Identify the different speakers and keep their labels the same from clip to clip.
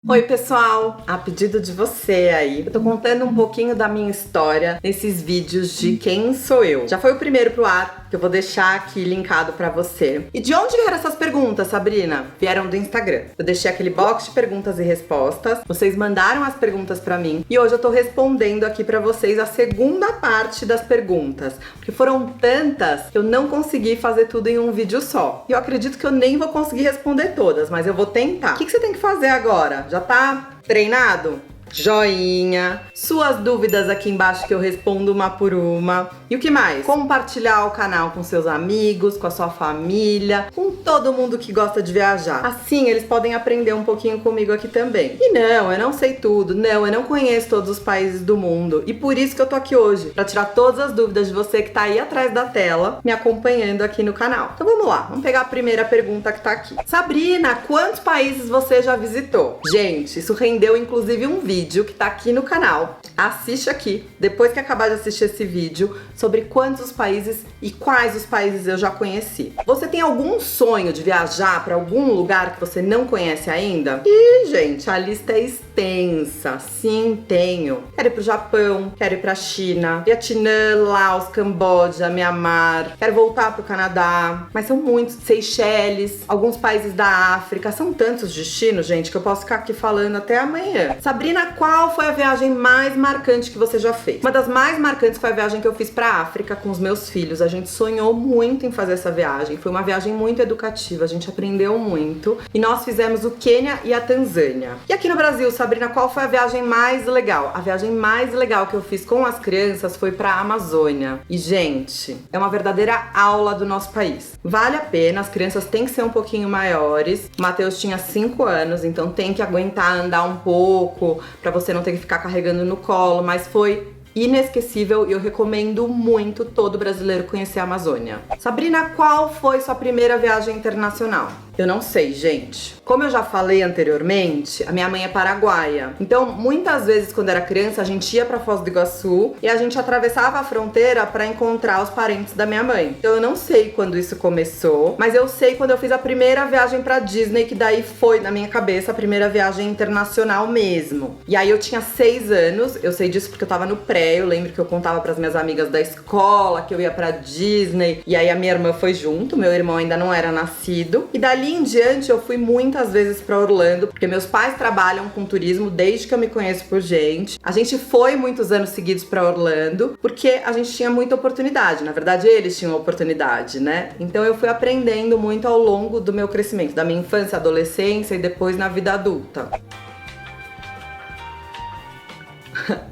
Speaker 1: Oi pessoal, a pedido de você aí, eu tô contando um pouquinho da minha história nesses vídeos de quem sou eu. Já foi o primeiro pro ar, que eu vou deixar aqui linkado pra você. E de onde vieram essas perguntas, Sabrina? Vieram do Instagram. Eu deixei aquele box de perguntas e respostas, vocês mandaram as perguntas pra mim e hoje eu tô respondendo aqui pra vocês a segunda parte das perguntas, porque foram tantas que eu não consegui fazer tudo em um vídeo só. E eu acredito que eu nem vou conseguir responder todas, mas eu vou tentar. O que você tem que fazer agora? Já tá treinado? Joinha, suas dúvidas aqui embaixo que eu respondo uma por uma. E o que mais? Compartilhar o canal com seus amigos, com a sua família, com todo mundo que gosta de viajar. Assim eles podem aprender um pouquinho comigo aqui também. E não, eu não sei tudo, não, eu não conheço todos os países do mundo. E por isso que eu tô aqui hoje, pra tirar todas as dúvidas de você que tá aí atrás da tela, me acompanhando aqui no canal. Então vamos lá, vamos pegar a primeira pergunta que tá aqui. Sabrina, quantos países você já visitou? Gente, isso rendeu inclusive um vídeo que tá aqui no canal. Assiste aqui, depois que acabar de assistir esse vídeo, sobre quantos países e quais os países eu já conheci. Você tem algum sonho de viajar para algum lugar que você não conhece ainda? Ih, gente, a lista é extensa. Sim, tenho. Quero ir pro Japão, quero ir pra China, Vietnã, Laos, Camboja, Mianmar. Quero voltar pro Canadá. Mas são muitos. Seychelles, alguns países da África. São tantos destinos, gente, que eu posso ficar aqui falando até amanhã. Sabrina, qual foi a viagem mais marcante que você já fez? Uma das mais marcantes foi a viagem que eu fiz pra África com os meus filhos. A gente sonhou muito em fazer essa viagem. Foi uma viagem muito educativa, a gente aprendeu muito. E nós fizemos o Quênia e a Tanzânia. E aqui no Brasil, Sabrina, qual foi a viagem mais legal? A viagem mais legal que eu fiz com as crianças foi pra Amazônia. E, gente, é uma verdadeira aula do nosso país. Vale a pena, as crianças têm que ser um pouquinho maiores. O Matheus tinha 5 anos, então tem que aguentar andar um pouco, pra você não ter que ficar carregando no colo, mas foi inesquecível e eu recomendo muito todo brasileiro conhecer a Amazônia. Sabrina, qual foi sua primeira viagem internacional? Eu não sei, gente. Como eu já falei anteriormente, a minha mãe é paraguaia. Então, muitas vezes, quando era criança, a gente ia pra Foz do Iguaçu e a gente atravessava a fronteira pra encontrar os parentes da minha mãe. Então, eu não sei quando isso começou, mas eu sei quando eu fiz a primeira viagem pra Disney, que daí foi, na minha cabeça, a primeira viagem internacional mesmo. E aí, eu tinha 6 anos, eu sei disso porque eu tava no pré, eu lembro que eu contava pras minhas amigas da escola que eu ia pra Disney, e aí a minha irmã foi junto, meu irmão ainda não era nascido. E dali em diante eu fui muitas vezes pra Orlando, porque meus pais trabalham com turismo desde que eu me conheço por gente. A gente foi muitos anos seguidos pra Orlando, porque a gente tinha muita oportunidade. Na verdade, eles tinham oportunidade, né? Então eu fui aprendendo muito ao longo do meu crescimento, da minha infância, adolescência e depois na vida adulta.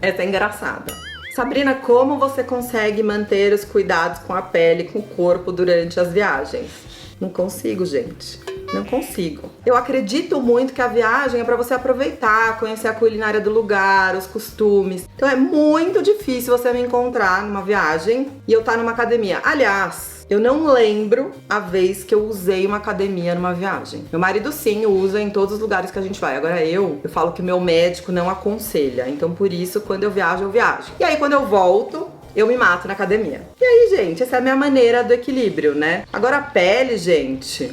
Speaker 1: Essa é engraçada. Sabrina, como você consegue manter os cuidados com a pele, com o corpo durante as viagens? Não consigo, gente. Não consigo. Eu acredito muito que a viagem é pra você aproveitar, conhecer a culinária do lugar, os costumes. Então é muito difícil você me encontrar numa viagem e eu estar numa academia. Aliás, eu não lembro a vez que eu usei uma academia numa viagem. Meu marido sim usa em todos os lugares que a gente vai. Agora eu falo que meu médico não aconselha. Então por isso, quando eu viajo, eu viajo. E aí quando eu volto, eu me mato na academia. E aí, gente, essa é a minha maneira do equilíbrio, né? Agora a pele, gente,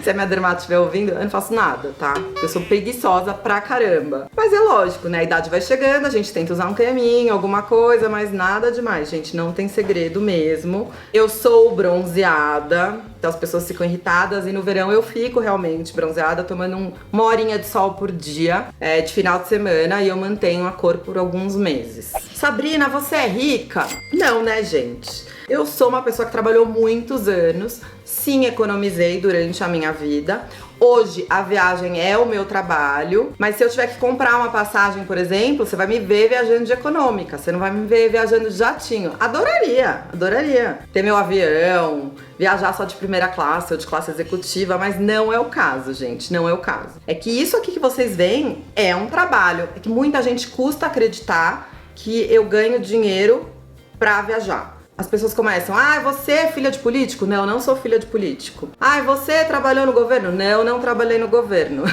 Speaker 1: se a minha dermato estiver ouvindo, eu não faço nada, tá? Eu sou preguiçosa pra caramba. Mas é lógico, né? A idade vai chegando, a gente tenta usar um creminho, alguma coisa, mas nada demais, gente. Não tem segredo mesmo. Eu sou bronzeada, então as pessoas ficam irritadas e no verão eu fico realmente bronzeada, tomando uma horinha de sol por dia, de final de semana, e eu mantenho a cor por alguns meses. Sabrina, você é rica? Não, né, gente? Eu sou uma pessoa que trabalhou muitos anos, sim, economizei durante a minha vida. Hoje a viagem é o meu trabalho, mas se eu tiver que comprar uma passagem, por exemplo, você vai me ver viajando de econômica, você não vai me ver viajando de jatinho. Adoraria, adoraria ter meu avião, viajar só de primeira classe ou de classe executiva, mas não é o caso, gente, não é o caso. É que isso aqui que vocês veem é um trabalho, é que muita gente custa acreditar que eu ganho dinheiro pra viajar. As pessoas começam, você é filha de político? Não, não sou filha de político. Você trabalhou no governo? Não, não trabalhei no governo.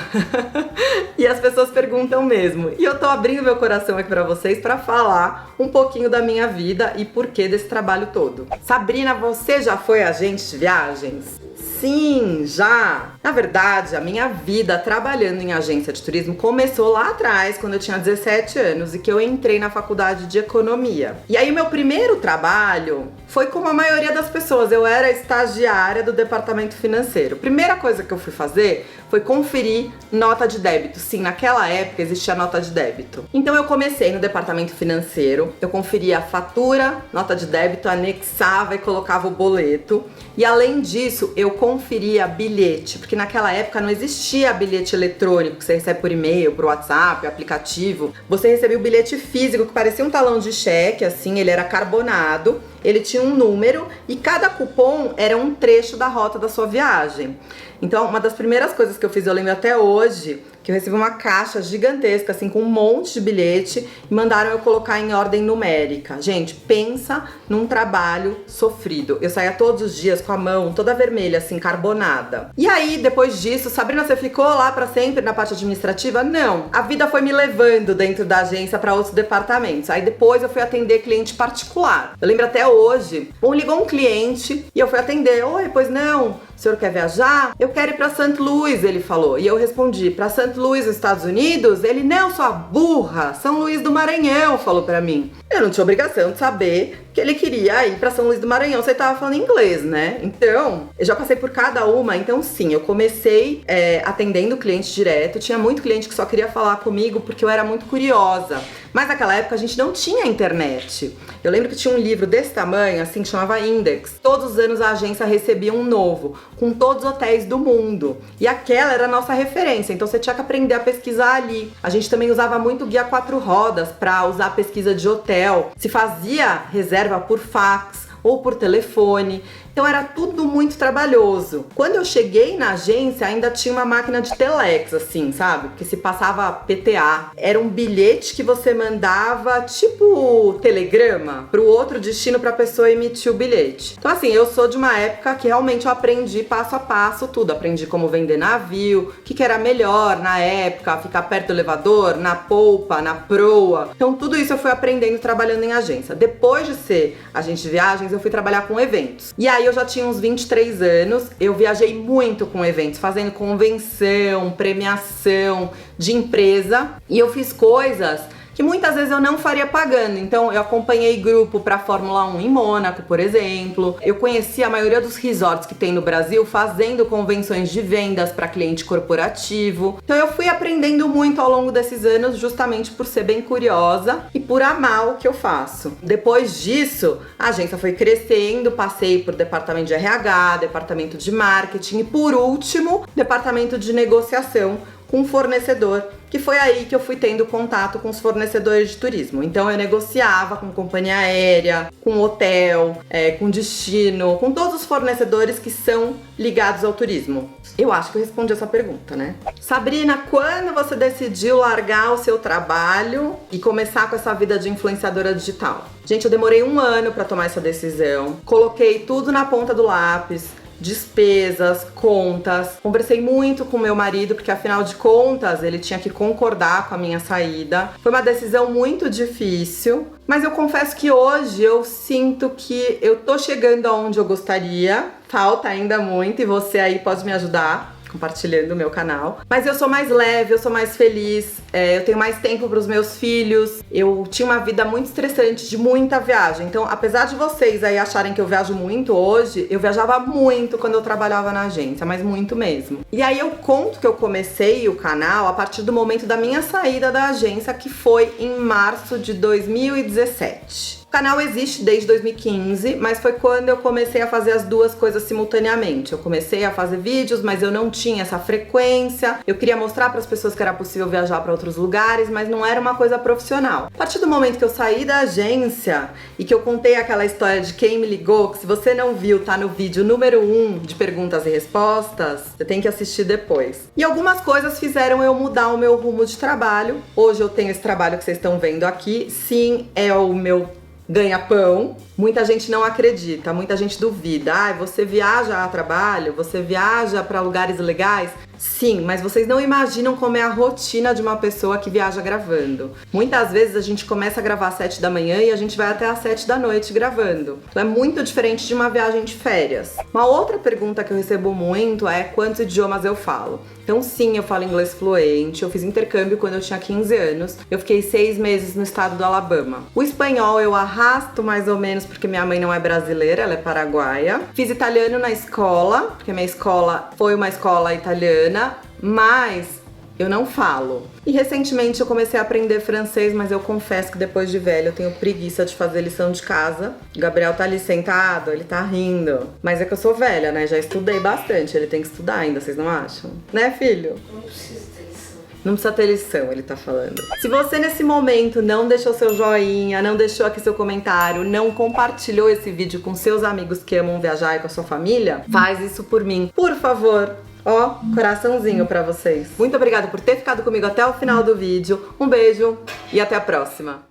Speaker 1: E as pessoas perguntam mesmo. E eu tô abrindo meu coração aqui pra vocês pra falar um pouquinho da minha vida e porquê desse trabalho todo. Sabrina, você já foi agente de viagens? Sim, já! Na verdade, a minha vida trabalhando em agência de turismo começou lá atrás, quando eu tinha 17 anos e que eu entrei na faculdade de economia. E aí o meu primeiro trabalho foi como a maioria das pessoas, eu era estagiária do departamento financeiro. Primeira coisa que eu fui fazer foi conferir nota de débito. Sim, naquela época existia nota de débito. Então eu comecei no departamento financeiro, eu conferia a fatura, nota de débito, anexava e colocava o boleto. E além disso, eu conferia bilhete, porque naquela época não existia bilhete eletrônico que você recebe por e-mail, por WhatsApp, aplicativo. Você recebia o bilhete físico que parecia um talão de cheque, assim, ele era carbonado. Ele tinha um número e cada cupom era um trecho da rota da sua viagem. Então, uma das primeiras coisas que eu fiz, eu lembro até hoje, que eu recebi uma caixa gigantesca, assim, com um monte de bilhete e mandaram eu colocar em ordem numérica. Gente, pensa num trabalho sofrido. Eu saía todos os dias com a mão toda vermelha, assim, carbonada. E aí, depois disso, Sabrina, você ficou lá pra sempre na parte administrativa? Não. A vida foi me levando dentro da agência pra outros departamentos. Aí depois eu fui atender cliente particular. Eu lembro até hoje, ligou um cliente e eu fui atender. Oi, pois não, o senhor quer viajar? Eu quero ir pra St. Louis, ele falou. E eu respondi, pra St. Louis, nos Estados Unidos? Ele, não, sua burra, São Luís do Maranhão, falou pra mim. Eu não tinha obrigação de saber que ele queria ir pra São Luís do Maranhão, você tava falando inglês, né? Então, eu já passei por cada uma, então sim, eu comecei atendendo cliente direto, tinha muito cliente que só queria falar comigo porque eu era muito curiosa. Mas naquela época a gente não tinha internet. Eu lembro que tinha um livro desse tamanho, assim, que chamava Index. Todos os anos a agência recebia um novo, com todos os hotéis do mundo. E aquela era a nossa referência, então você tinha que aprender a pesquisar ali. A gente também usava muito guia 4 rodas para usar a pesquisa de hotel. Se fazia reserva por fax ou por telefone. Então era tudo muito trabalhoso. Quando eu cheguei na agência, ainda tinha uma máquina de telex, assim, sabe? Que se passava PTA. Era um bilhete que você mandava, tipo telegrama, pro outro destino pra pessoa emitir o bilhete. Então assim, eu sou de uma época que realmente eu aprendi passo a passo tudo. Aprendi como vender navio, o que era melhor na época, ficar perto do elevador, na polpa, na proa. Então tudo isso eu fui aprendendo trabalhando em agência. Depois de ser agente de viagens, eu fui trabalhar com eventos. E aí eu já tinha uns 23 anos, eu viajei muito com eventos, fazendo convenção, premiação de empresa, e eu fiz coisas que muitas vezes eu não faria pagando. Então eu acompanhei grupo para Fórmula 1 em Mônaco, por exemplo. Eu conheci a maioria dos resorts que tem no Brasil fazendo convenções de vendas para cliente corporativo. Então eu fui aprendendo muito ao longo desses anos, justamente por ser bem curiosa e por amar o que eu faço. Depois disso, a agência foi crescendo, passei por departamento de RH, departamento de marketing e, por último, departamento de negociação com fornecedor, que foi aí que eu fui tendo contato com os fornecedores de turismo. Então eu negociava com companhia aérea, com hotel, com destino, com todos os fornecedores que são ligados ao turismo. Eu acho que eu respondi essa pergunta, né? Sabrina, quando você decidiu largar o seu trabalho e começar com essa vida de influenciadora digital? Gente, eu demorei 1 ano para tomar essa decisão. Coloquei tudo na ponta do lápis. Despesas, contas. Conversei muito com meu marido, porque afinal de contas ele tinha que concordar com a minha saída. Foi uma decisão muito difícil, mas eu confesso que hoje eu sinto que eu tô chegando aonde eu gostaria. Falta ainda muito e você aí pode me ajudar compartilhando o meu canal. Mas eu sou mais leve, eu sou mais feliz, eu tenho mais tempo para os meus filhos. Eu tinha uma vida muito estressante, de muita viagem. Então, apesar de vocês aí acharem que eu viajo muito hoje, eu viajava muito quando eu trabalhava na agência, mas muito mesmo. E aí eu conto que eu comecei o canal a partir do momento da minha saída da agência, que foi em março de 2017. O canal existe desde 2015, mas foi quando eu comecei a fazer as duas coisas simultaneamente. Eu comecei a fazer vídeos, mas eu não tinha essa frequência. Eu queria mostrar para as pessoas que era possível viajar para outros lugares, mas não era uma coisa profissional. A partir do momento que eu saí da agência e que eu contei aquela história de quem me ligou, que se você não viu, tá no vídeo número 1 de perguntas e respostas, você tem que assistir depois. E algumas coisas fizeram eu mudar o meu rumo de trabalho. Hoje eu tenho esse trabalho que vocês estão vendo aqui. Sim, é o meu ganha-pão. Muita gente não acredita, muita gente duvida. Você viaja a trabalho, você viaja para lugares legais. Sim, mas vocês não imaginam como é a rotina de uma pessoa que viaja gravando. Muitas vezes a gente começa a gravar às 7 da manhã e a gente vai até às 7 da noite gravando. Então é muito diferente de uma viagem de férias. Uma outra pergunta que eu recebo muito é quantos idiomas eu falo. Então sim, eu falo inglês fluente, eu fiz intercâmbio quando eu tinha 15 anos, eu fiquei 6 meses no estado do Alabama. O espanhol eu arrasto mais ou menos porque minha mãe não é brasileira, ela é paraguaia. Fiz italiano na escola, porque minha escola foi uma escola italiana, mas eu não falo. E recentemente eu comecei a aprender francês, mas eu confesso que depois de velho eu tenho preguiça de fazer lição de casa. O Gabriel tá ali sentado, ele tá rindo. Mas é que eu sou velha, né? Já estudei bastante, ele tem que estudar ainda, vocês não acham? Né, filho?
Speaker 2: Não precisa ter lição.
Speaker 1: Não precisa ter lição, ele tá falando. Se você nesse momento não deixou seu joinha, não deixou aqui seu comentário, não compartilhou esse vídeo com seus amigos que amam viajar e com a sua família, faz isso por mim, por favor. Ó, coraçãozinho pra vocês. Muito obrigada por ter ficado comigo até o final do vídeo. Um beijo e até a próxima.